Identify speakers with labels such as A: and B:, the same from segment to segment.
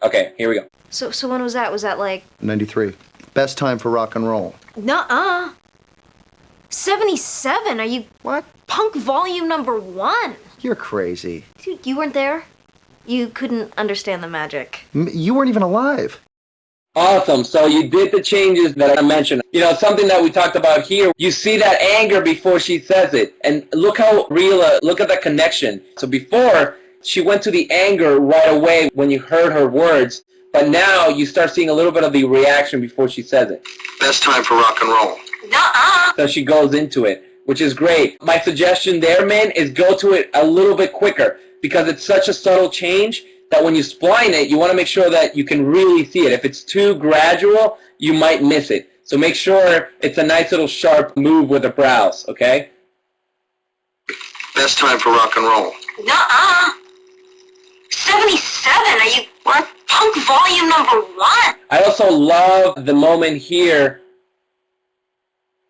A: Okay, here we go.
B: So when was that? Was that like
C: 93. Best time for rock and roll.
B: Nuh-uh. 77. Are you
C: What?
B: punk volume #1?
C: You're crazy.
B: Dude, you weren't there? You couldn't understand the magic.
C: You weren't even alive.
A: Awesome. So you did the changes that I mentioned. You know, something that we talked about here. You see that anger before she says it. And look how real, look at that connection. So before, she went to the anger right away when you heard her words. But now you start seeing a little bit of the reaction before she says it.
D: Best time for rock and roll.
B: Nuh-uh.
A: So she goes into it, which is great. My suggestion there, man, is go to it a little bit quicker because it's such a subtle change that when you spline it, you want to make sure that you can really see it. If it's too gradual, you might miss it. So make sure it's a nice little sharp move with the brows, okay?
D: Best time for rock and roll.
B: Nuh-uh. 77. Are you what? Punk volume #1?
A: I also love the moment here,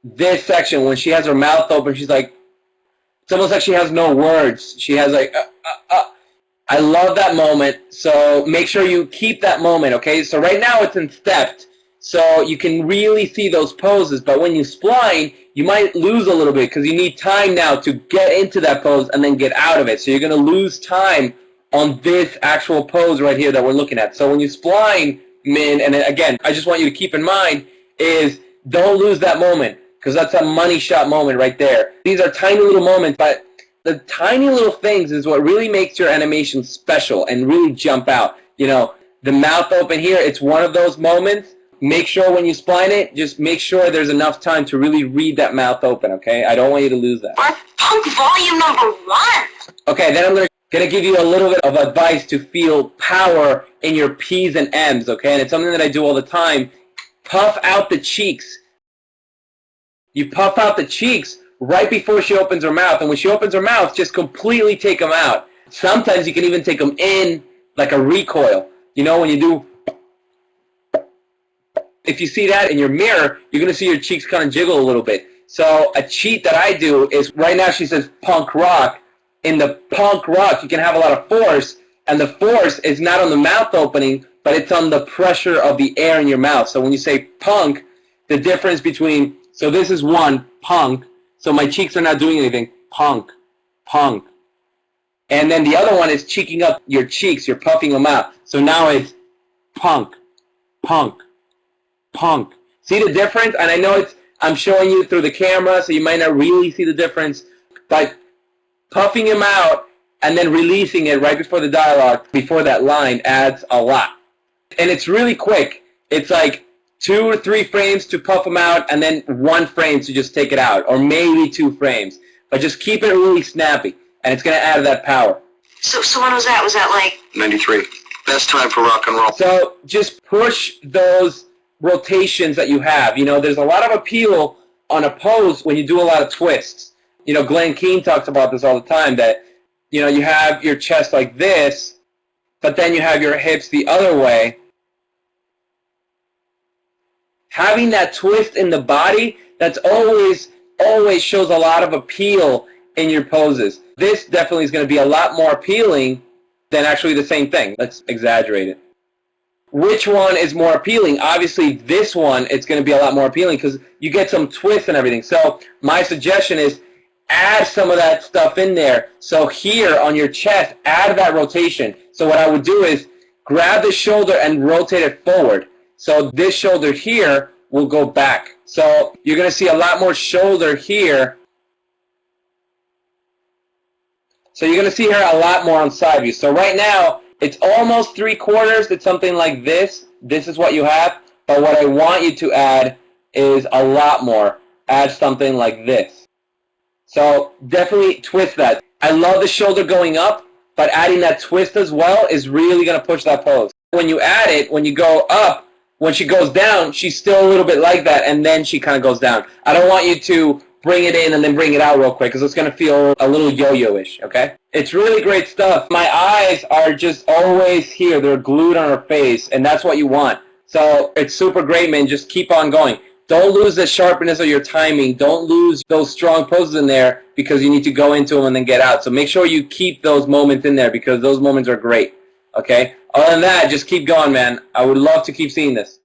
A: this section, when she has her mouth open, she's like, it's almost like she has no words. She has like, I love that moment, so make sure you keep that moment, okay? So right now it's in stepped, so you can really see those poses, but when you spline, you might lose a little bit because you need time now to get into that pose and then get out of it. So you're going to lose time on this actual pose right here that we're looking at. So when you spline, Min, and again, I just want you to keep in mind is don't lose that moment because that's a money shot moment right there. These are tiny little moments, but the tiny little things is what really makes your animation special and really jump out. You know, the mouth open here, it's one of those moments. Make sure when you spline it, just make sure there's enough time to really read that mouth open, okay? I don't want you to lose that.
B: Punk volume #1.
A: Okay, then I'm gonna give you a little bit of advice to feel power in your P's and M's, okay? And it's something that I do all the time. Puff out the cheeks. You puff out the cheeks right before she opens her mouth. And when she opens her mouth, just completely take them out. Sometimes you can even take them in like a recoil. You know, when you do... If you see that in your mirror, you're going to see your cheeks kind of jiggle a little bit. So a cheat that I do is, right now she says punk rock. In the punk rock, you can have a lot of force, and the force is not on the mouth opening, but it's on the pressure of the air in your mouth. So when you say punk, the difference between... So this is one, punk. So my cheeks are not doing anything. Punk, punk. And then the other one is cheeking up your cheeks. You're puffing them out. So now it's punk, punk, punk. See the difference? And I know I'm showing you through the camera, so you might not really see the difference. But puffing him out and then releasing it right before the dialogue, before that line, adds a lot. And it's really quick. It's like 2 or 3 frames to puff them out, and then 1 frame to just take it out, or maybe 2 frames. But just keep it really snappy, and it's going to add that power.
B: So when was that? Was that like
D: 93. Best time for rock and roll.
A: So just push those rotations that you have. You know, there's a lot of appeal on a pose when you do a lot of twists. You know, Glenn Keane talks about this all the time, that, you know, you have your chest like this, but then you have your hips the other way. Having that twist in the body, that's always shows a lot of appeal in your poses. This definitely is going to be a lot more appealing than actually the same thing. Let's exaggerate it. Which one is more appealing? Obviously, this one, it's going to be a lot more appealing because you get some twists and everything. So my suggestion is add some of that stuff in there. So here on your chest, add that rotation. So what I would do is grab the shoulder and rotate it forward. So this shoulder here will go back. So you're going to see a lot more shoulder here. So you're going to see her a lot more on side view. So right now, it's almost 3/4. It's something like this. This is what you have. But what I want you to add is a lot more. Add something like this. So definitely twist that. I love the shoulder going up, but adding that twist as well is really going to push that pose. When you add it, when you go up, when she goes down, she's still a little bit like that, and then she kind of goes down. I don't want you to bring it in and then bring it out real quick because it's going to feel a little yo-yo-ish, okay? It's really great stuff. My eyes are just always here. They're glued on her face, and that's what you want. So it's super great, man. Just keep on going. Don't lose the sharpness of your timing. Don't lose those strong poses in there because you need to go into them and then get out. So make sure you keep those moments in there because those moments are great, Okay? Other than that, just keep going, man. I would love to keep seeing this.